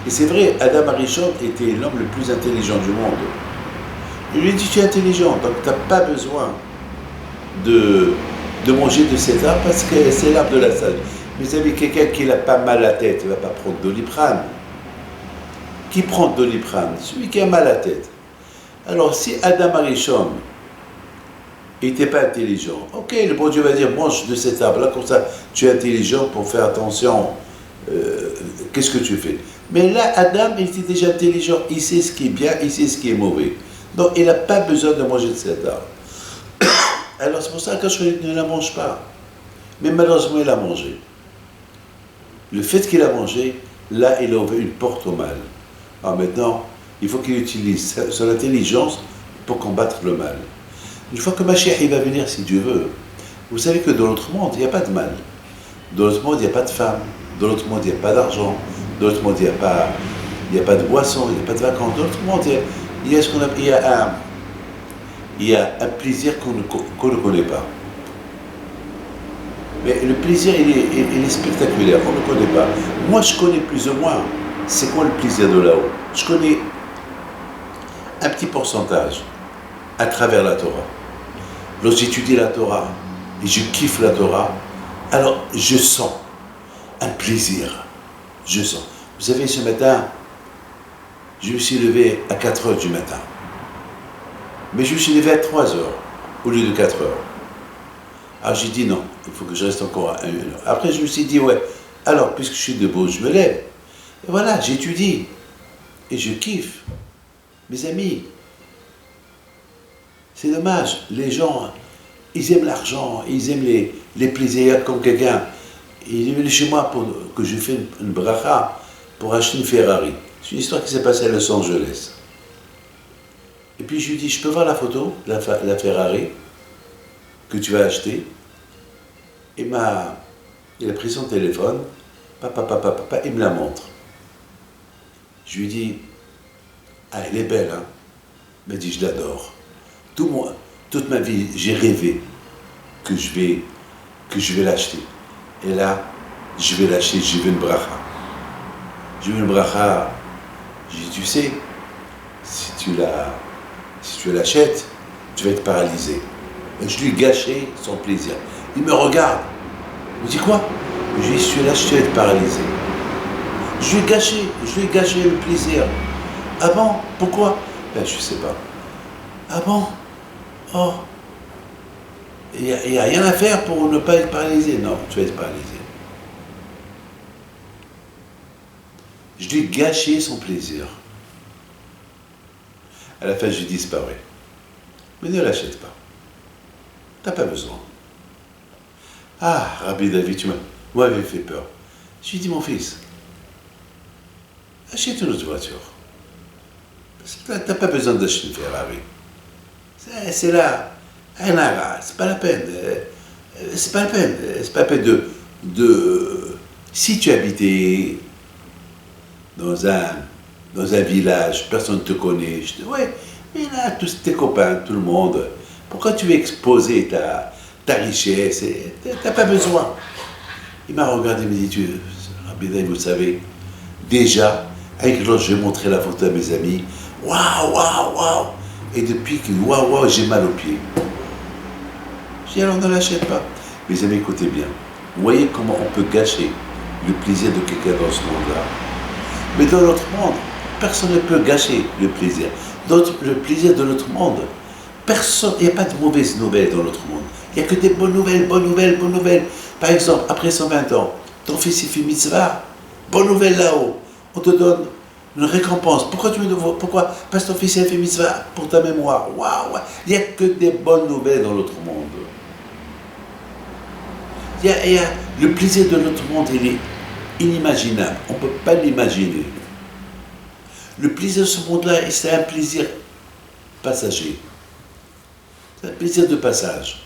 Et c'est vrai, Adam Arishon était l'homme le plus intelligent du monde. Il lui dit, tu es intelligent, donc tu n'as pas besoin de manger de cet arbre parce que c'est l'arbre de la sagesse. Mais vous savez, quelqu'un qui n'a pas mal à la tête, il ne va pas prendre Doliprane. Qui prend Doliprane? Celui qui a mal à la tête. Alors, si Adam Arishon n'était pas intelligent, ok, le bon Dieu va dire, mange de cet arbre-là, comme ça, tu es intelligent pour faire attention, qu'est-ce que tu fais? Mais là, Adam, il était déjà intelligent, il sait ce qui est bien, il sait ce qui est mauvais. Donc, il n'a pas besoin de manger de cet arbre. Alors, c'est pour ça que je ne la mange pas. Mais malheureusement, il a mangé. Le fait qu'il a mangé, là, il a ouvert une porte au mal. Alors maintenant, il faut qu'il utilise son intelligence pour combattre le mal. Une fois que Mashiach il va venir, si Dieu veut, vous savez que dans l'autre monde, il n'y a pas de mal. Dans l'autre monde, il n'y a pas de femme. Dans l'autre monde, il n'y a pas d'argent. Dans l'autre monde, il n'y a pas de boisson, il n'y a pas de vacances. Dans l'autre monde, il y a ce qu'on appelle, il y a un plaisir qu'on ne connaît pas. Mais le plaisir, il est spectaculaire, on ne connaît pas. Moi, je connais plus ou moins c'est quoi le plaisir de là-haut. Je connais un petit pourcentage à travers la Torah. Lorsque j'étudie la Torah et je kiffe la Torah, alors je sens un plaisir. Je sens. Vous savez, ce matin, je me suis levé à 4 heures du matin. Mais je me suis levé à 3 heures au lieu de 4 heures. Alors j'ai dit non, il faut que je reste encore à 1 heure. Après je me suis dit ouais, alors puisque je suis debout, je me lève. Et voilà, j'étudie. Et je kiffe. Mes amis, C'est dommage. Les gens, ils aiment l'argent, ils aiment les plaisirs comme quelqu'un. Il est venu chez moi pour que je fasse une bracha pour acheter une Ferrari. C'est une histoire qui s'est passée à Los Angeles. Et puis je lui dis, je peux voir la photo de la Ferrari que tu vas acheter. Il a pris son téléphone, papa, il me la montre. Je lui dis, ah, elle est belle, hein. Il m'a dit, je l'adore. Toute ma vie, j'ai rêvé que je vais l'acheter. Et là, je vais l'acheter, j'ai vu une bracha. J'ai vu une bracha, j'ai dit, tu sais, si tu l'achètes, tu vas être paralysé. Et je lui ai gâché son plaisir. Il me regarde. Il me dit quoi? Je lui ai dit, si tu l'achètes, tu vas être paralysé. Je lui ai gâché le plaisir. Ah bon? Pourquoi? Ben, je ne sais pas. Ah bon? Oh. Il n'y a rien à faire pour ne pas être paralysé. Non, tu vas être paralysé. Je lui ai gâché son plaisir. À la fin, je lui ai dit, c'est pas vrai. Mais ne l'achète pas. T'as pas besoin. Ah, Rabbi David, tu m'avais fait peur. Je lui ai dit, mon fils, achète une autre voiture. Parce que t'as pas besoin d'acheter une Ferrari. C'est là. C'est pas la peine. C'est pas la peine de. Si tu habitais dans un village, personne ne te connaît, je dis, ouais, mais là, tous tes copains, tout le monde, pourquoi tu veux exposer ta richesse? T'as pas besoin. Il m'a regardé, il m'a dit, Rabbi David, vous savez, déjà, avec l'autre, je vais montrer la photo à mes amis. Waouh. Et depuis que waouh, j'ai mal aux pieds. Je dis, alors ne l'achète pas. Mes amis, écoutez bien. Vous voyez comment on peut gâcher le plaisir de quelqu'un dans ce monde-là. Mais dans notre monde, personne ne peut gâcher le plaisir. Le plaisir de notre monde, il n'y a pas de mauvaises nouvelles dans notre monde. Il n'y a que des bonnes nouvelles. Par exemple, après 120 ans, ton fils il fait mitzvah, bonne nouvelle là-haut. On te donne une récompense. Pourquoi tu me demandes? Pourquoi? Parce que ton fils il fait mitzvah pour ta mémoire. Waouh! Il n'y a que des bonnes nouvelles dans notre monde. Le plaisir de notre monde, il est inimaginable. On ne peut pas l'imaginer. Le plaisir de ce monde-là, c'est un plaisir passager. C'est un plaisir de passage.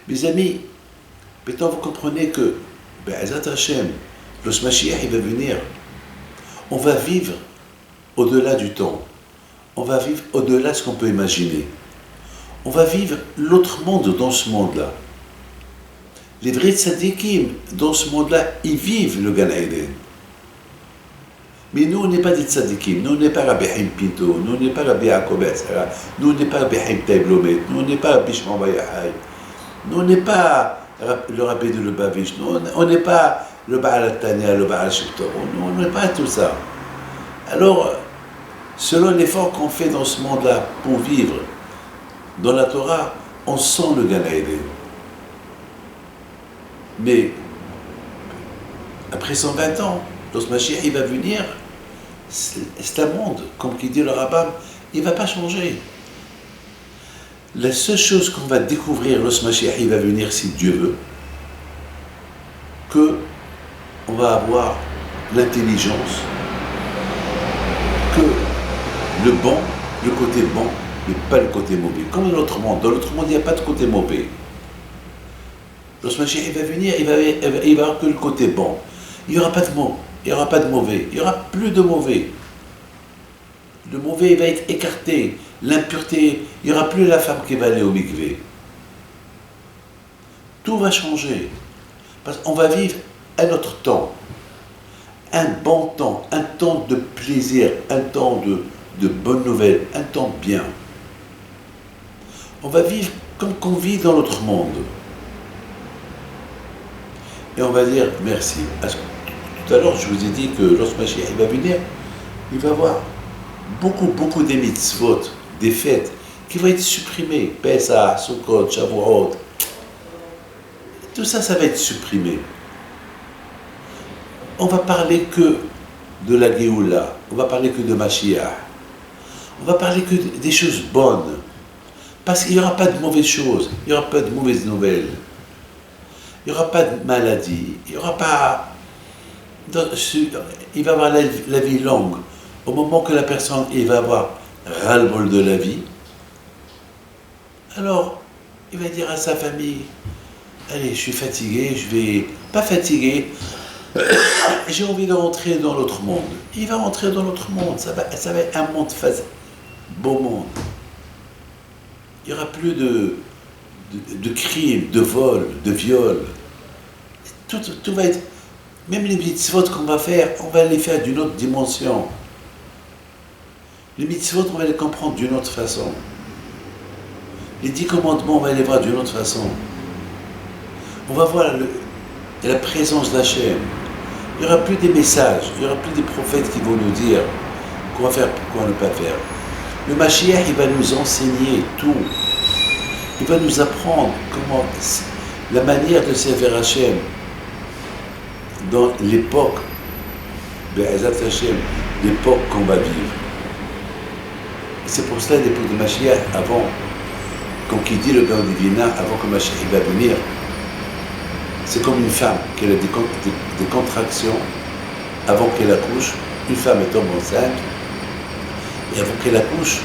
Mes amis, maintenant vous comprenez que, Be'ezat Hashem, le Mashiach, il va venir. On va vivre au-delà du temps. On va vivre au-delà de ce qu'on peut imaginer. On va vivre l'autre monde dans ce monde-là. Les vrais tzadikim, dans ce monde-là, ils vivent le Gan Eden. Mais nous, on n'est pas des tzadikim. Nous, on n'est pas Rabbi Haim Pinto. Nous, on n'est pas Rabbi Yaakov Etzera. Nous, on n'est pas Rabbi Haim Taiblomet. Nous, on n'est pas Rabbi Shimon Bar Yochai. Nous, on n'est pas le Rabbi de Lubavitch. Nous, on n'est pas le Baal Tanya, le Baal Sheptor. On n'est pas tout ça. Alors, selon l'effort qu'on fait dans ce monde-là pour vivre dans la Torah, on sent le Gan Eden. Mais après 120 ans, lorsque Mashiach il va venir, c'est un monde, comme qui dit le Rambam, il ne va pas changer. La seule chose qu'on va découvrir lorsque Mashiach il va venir, si Dieu veut, qu'on va avoir l'intelligence, que le bon, le côté bon, mais pas le côté mauvais. Comme dans l'autre monde. Dans l'autre monde, il n'y a pas de côté mauvais. Lorsque Mashiach il va venir, il va y avoir que le côté bon. Il n'y aura pas de bon, il n'y aura pas de mauvais, il n'y aura plus de mauvais. Le mauvais va être écarté, l'impureté, il n'y aura plus la femme qui va aller au mikvé. Tout va changer. Parce qu'on va vivre un autre temps, un bon temps, un temps de plaisir, un temps de bonnes nouvelles, un temps bien. On va vivre comme qu'on vit dans notre monde. Et on va dire merci. Parce que tout à l'heure, je vous ai dit que lorsque Mashiach va venir, il va y avoir beaucoup des mitzvot, des fêtes, qui vont être supprimées. Pesach, Sukkot, Shavuot. Tout ça, ça va être supprimé. On va parler que de la Géoula. On va parler que de Mashiach. On va parler que des choses bonnes. Parce qu'il n'y aura pas de mauvaises choses, il n'y aura pas de mauvaises nouvelles, il n'y aura pas de maladie, il n'y aura pas... Il va avoir la vie longue. Au moment que la personne il va avoir ras-le-bol de la vie, alors il va dire à sa famille, allez, je suis fatigué, je vais... Pas fatigué, j'ai envie de rentrer dans l'autre monde. Il va rentrer dans l'autre monde, ça va être un monde beau monde. Il n'y aura plus de crimes, de vols, de viols. Tout va être... Même les mitzvot qu'on va faire, on va les faire d'une autre dimension. Les mitzvot, on va les comprendre d'une autre façon. Les 10 commandements, on va les voir d'une autre façon. On va voir la présence d'Hachem. Il n'y aura plus des messages, il n'y aura plus des prophètes qui vont nous dire quoi faire, quoi ne pas faire. Le Mashiach, il va nous enseigner tout. Il va nous apprendre comment, la manière de servir Hachem dans l'époque, Be'ezat Hachem, l'époque qu'on va vivre. C'est pour cela, l'époque de Mashiach, avant, comme qui dit le Gaon divin, avant que Mashiach va venir, c'est comme une femme qui a des contractions avant qu'elle accouche. Une femme tombe enceinte, et avant qu'elle accouche,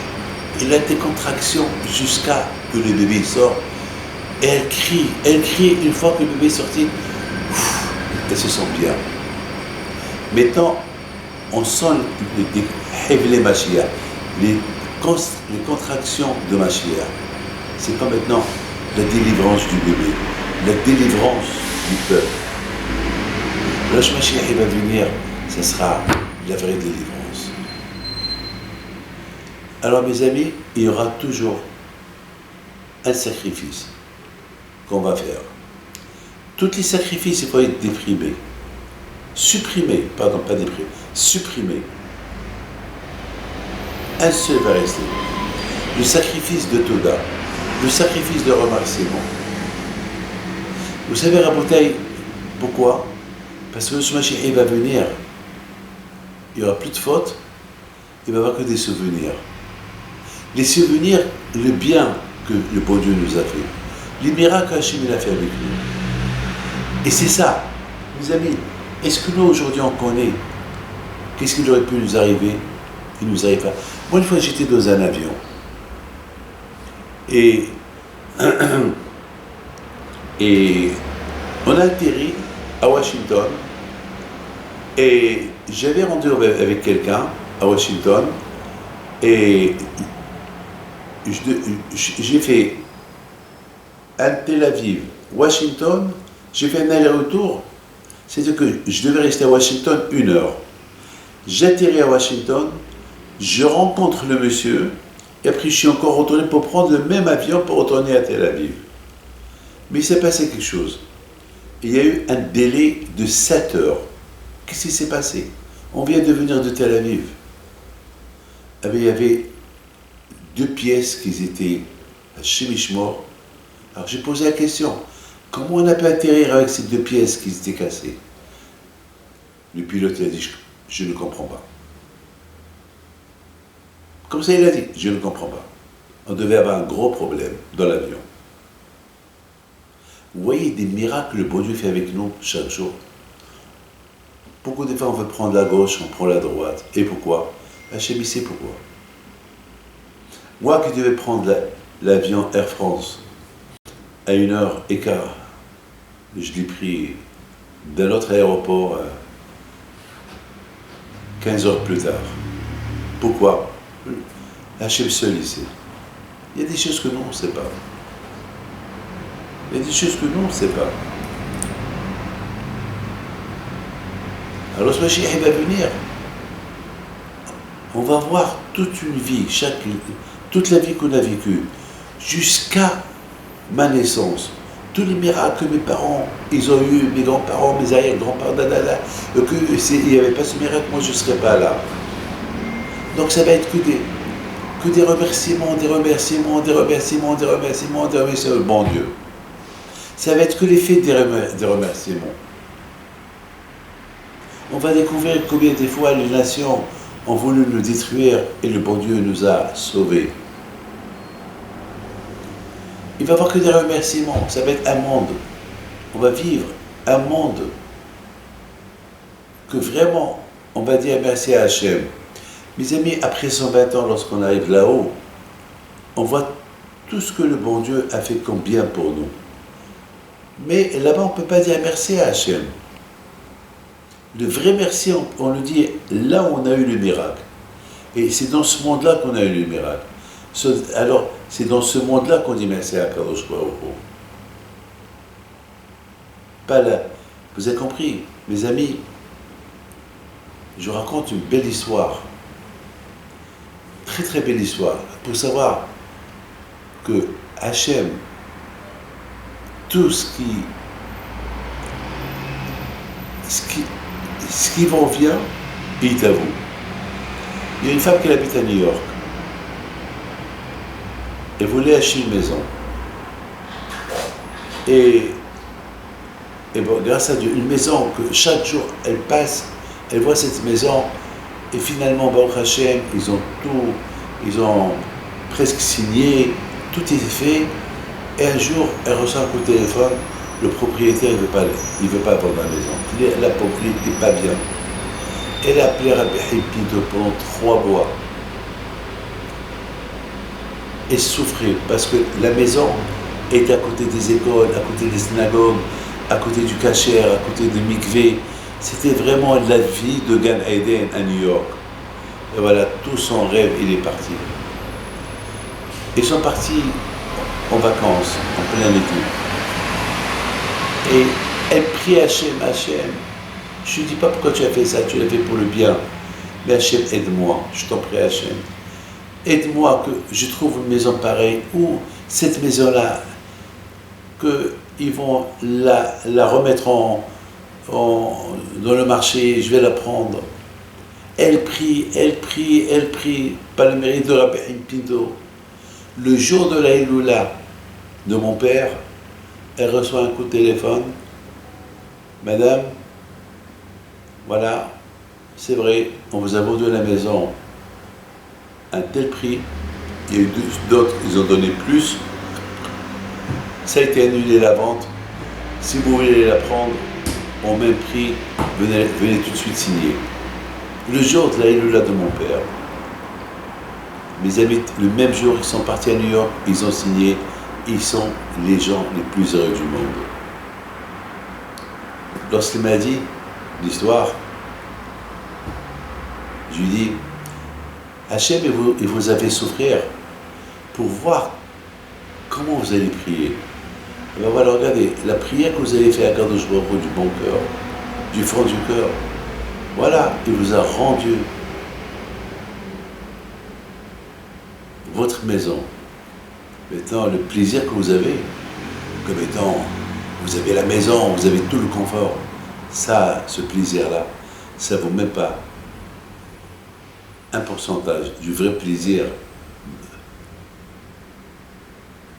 elle a des contractions jusqu'à que le bébé sort. Et elle crie une fois que le bébé est sorti, elle se sent bien. Maintenant, on sent les Mashiach, les contractions de Mashiach. C'est pas maintenant la délivrance du bébé, la délivrance du peuple. Lorsque Mashiach va venir, ce sera la vraie délivrance. Alors mes amis, il y aura toujours un sacrifice qu'on va faire. Tous les sacrifices, il faut être déprimés. Supprimés, pardon, pas déprimés, supprimés. Un seul va rester. Le sacrifice de Toda, le sacrifice de remerciement. Vous savez, Rabotai, pourquoi? Parce que ce Mashiach va venir, il n'y aura plus de fautes, il ne va y avoir que des souvenirs. Les souvenirs, le bien que le bon Dieu nous a fait, les miracles qu'Hachem a fait avec nous. Et c'est ça, mes amis, est-ce que nous aujourd'hui on connaît qu'est-ce qui aurait pu nous arriver? Il nous arrive pas. Moi, une fois, j'étais dans un avion. Et on a atterri à Washington. Et j'avais rendez-vous avec quelqu'un à Washington. Et j'ai fait un Tel Aviv, Washington. J'ai fait un aller-retour. C'est-à-dire que je devais rester à Washington 1 heure. J'atterris à Washington. Je rencontre le monsieur, et après je suis encore retourné pour prendre le même avion pour retourner à Tel Aviv. Mais il s'est passé quelque chose. Il y a eu un délai de 7 heures. Qu'est-ce qui s'est passé? On vient de venir de Tel Aviv. Eh bien, il y avait 2 pièces qui étaient à Chemishmor. Alors j'ai posé la question, comment on a pu atterrir avec ces 2 pièces qui étaient cassées? Le pilote a dit, je ne comprends pas. Comme ça, il a dit, je ne comprends pas. On devait avoir un gros problème dans l'avion. Vous voyez des miracles que le bon Dieu fait avec nous chaque jour. Beaucoup de fois, on veut prendre la gauche, on prend la droite. Et pourquoi? Hachem, il sait pourquoi. Moi qui devais prendre l'avion Air France à 1h15, je l'ai pris d'un autre aéroport 15 heures plus tard. Pourquoi? Hachem seul ici. Il y a des choses que nous, on ne sait pas. Il y a des choses que nous, on ne sait pas. Alors, ce Mashiach va venir. On va voir toute une vie, toute la vie qu'on a vécue, jusqu'à ma naissance. Tous les miracles que mes parents, ils ont eu, mes grands-parents, mes arrière-grands-parents, il n'y avait pas ce miracle, moi je ne serais pas là. Donc ça va être que des remerciements, des remerciements, des remerciements, des remerciements, des remerciements, bon Dieu. Ça va être que l'effet des remerciements. On va découvrir combien des fois les nations ont voulu nous détruire et le bon Dieu nous a sauvés. il va y avoir que des remerciements. Ça va être un monde. On va vivre un monde que vraiment, on va dire merci à Hachem. Mes amis, après 120 ans, lorsqu'on arrive là-haut, on voit tout ce que le bon Dieu a fait comme bien pour nous. Mais là-bas, on ne peut pas dire merci à Hachem. Le vrai merci, on le dit là où on a eu le miracle. Et c'est dans ce monde-là qu'on a eu le miracle. Alors, c'est dans ce monde-là qu'on dit merci à Kadosh Baruch Hu. Pas là. Vous avez compris, mes amis, je raconte une belle histoire. Très très belle histoire. Pour savoir que Hachem, tout ce qui va vient, il est à vous. Il y a une femme qui habite à New York. Elle voulait acheter une maison. Et bon, grâce à Dieu, une maison que chaque jour elle passe, elle voit cette maison, et finalement, Baruch Hashem, ils ont presque signé, tout est fait, et un jour, elle reçoit un coup de téléphone, le propriétaire ne veut pas vendre la maison, la propriété n'est pas bien. Elle a appelé Rabbi Pinto pendant 3 mois. Elle souffrait parce que la maison était à côté des écoles, à côté des synagogues, à côté du kasher, à côté de mikvé. C'était vraiment la vie de Gan Eden à New York. Et voilà, tout son rêve, il est parti. Ils sont partis en vacances, en plein été. Et elle prie Hachem, je ne dis pas pourquoi tu as fait ça, tu l'as fait pour le bien. Mais Hachem, aide-moi, je t'en prie Hachem. Aide-moi que je trouve une maison pareille, ou cette maison-là, qu'ils vont la remettre dans le marché, je vais la prendre. Elle prie, par le mérite de Rabbi Pinto. Le jour de la Iloula de mon père, elle reçoit un coup de téléphone. Madame, voilà, c'est vrai, on vous a vendu la maison à un tel prix. Il y a eu d'autres, ils ont donné plus. Ça a été annulé la vente. Si vous voulez la prendre au même prix, venez tout de suite signer. Le jour de la Iloula de mon père, mes amis, le même jour, ils sont partis à New York, ils ont signé, ils sont les gens les plus heureux du monde. Lorsqu'il m'a dit l'histoire, je lui dis, Hachem, il vous a fait souffrir pour voir comment vous allez prier. Et bien voilà, regardez, la prière que vous avez faite à Kadosh Baruch Hu du bon cœur, du fond du cœur, voilà, il vous a rendu votre maison. Maintenant, le plaisir que vous avez, comme étant, vous avez la maison, vous avez tout le confort, ça, ce plaisir-là, ça ne vaut même pas un pourcentage du vrai plaisir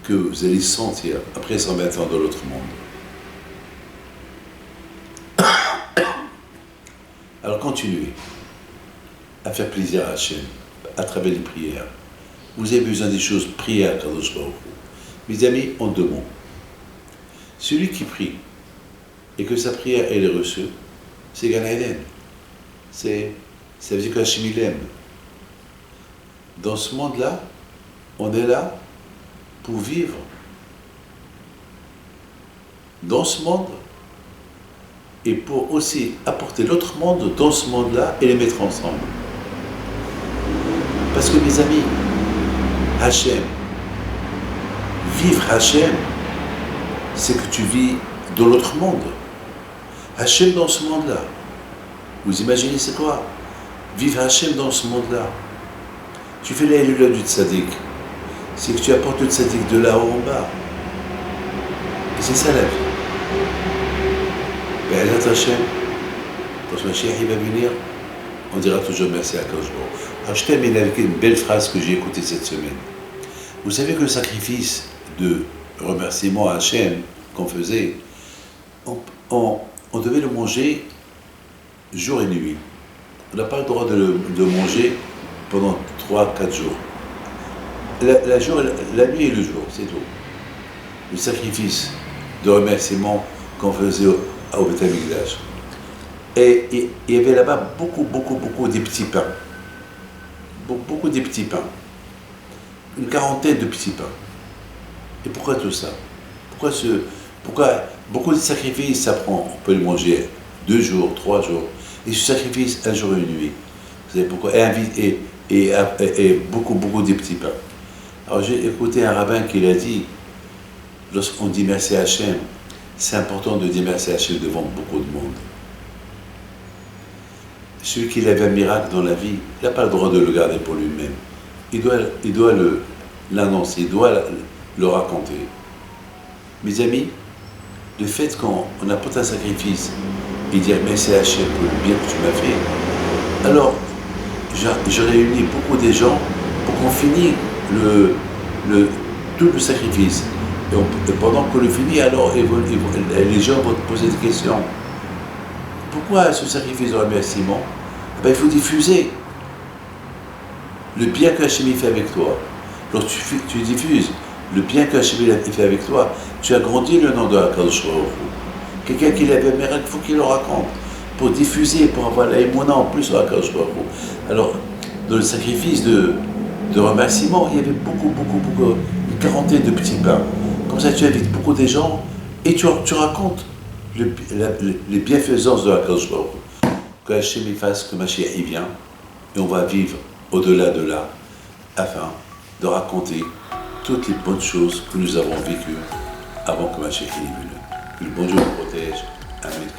que vous allez sentir après 120 ans dans l'autre monde. Alors continuez à faire plaisir à Hachem à travers les prières. Vous avez besoin des choses, priez à Kadosh Baruch Hu. Mes amis, en 2 mots. Celui qui prie et que sa prière elle est reçue, c'est Gan Eden. Ça veut dire que Hachem il aime. Dans ce monde-là, on est là pour vivre dans ce monde et pour aussi apporter l'autre monde dans ce monde-là et les mettre ensemble. Parce que mes amis, Hachem, vivre Hachem, c'est que tu vis dans l'autre monde. Hachem dans ce monde-là. Vous imaginez c'est quoi? Vivre Hachem dans ce monde-là. Tu fais la Iloula du Tzadik. C'est que tu apportes le Tzadik de là-haut en bas. Et c'est ça la vie. Be'ezrat Hachem, quand le Mashiach va venir, on dira toujours merci à Kadosh Baruch Hu. Alors je termine avec une belle phrase que j'ai écoutée cette semaine. Vous savez que le sacrifice de remerciement à Hachem qu'on faisait, on devait le manger jour et nuit. On n'a pas le droit de le manger pendant 3-4 jours. La nuit et le jour, c'est tout. le sacrifice de remerciement qu'on faisait au Beth Amikdash. Et il y avait là-bas beaucoup de petits pains. Beaucoup de petits pains. Une quarantaine de petits pains. Et pourquoi tout ça? Pourquoi beaucoup de sacrifices, ça prend, on peut le manger 2 jours, 3 jours. Et ce sacrifice, 1 jour et 1 nuit. Vous savez pourquoi? Et beaucoup de petits pains. Alors j'ai écouté un rabbin qui l'a dit, lorsqu'on dit merci à Hachem, c'est important de dire merci à Hachem devant beaucoup de monde. Celui qui avait un miracle dans la vie, il n'a pas le droit de le garder pour lui-même. Il doit l'annoncer, il doit le raconter. Mes amis, le fait qu'on apporte un sacrifice et dire merci à Hachem pour le bien que tu m'as fait, alors je réunis beaucoup de gens pour qu'on finisse tout le sacrifice. Et pendant qu'on le finit, alors les gens vont te poser des questions. Pourquoi ce sacrifice de remerciement? Il faut diffuser le bien qu'Hachem fait avec toi. Lorsque tu diffuses le bien qu'Hachem fait avec toi, tu as grandi le nom de HaKadosh Baruch Hu. Quelqu'un qui avait un miracle, il faut qu'il le raconte. Pour diffuser, pour avoir la émouna en plus de HaKadosh Baruch Hu. Alors, dans le sacrifice de remerciement, il y avait beaucoup, une quarantaine de petits pains. Comme ça, tu invites beaucoup de gens et tu racontes les bienfaisances de HaKadosh Baruch Hu. Que Hachem fasse que Mashiach y vient et on va vivre au-delà de là afin de raconter toutes les bonnes choses que nous avons vécues avant que Mashiach y vienne. Que le bon Dieu nous protège. Amen.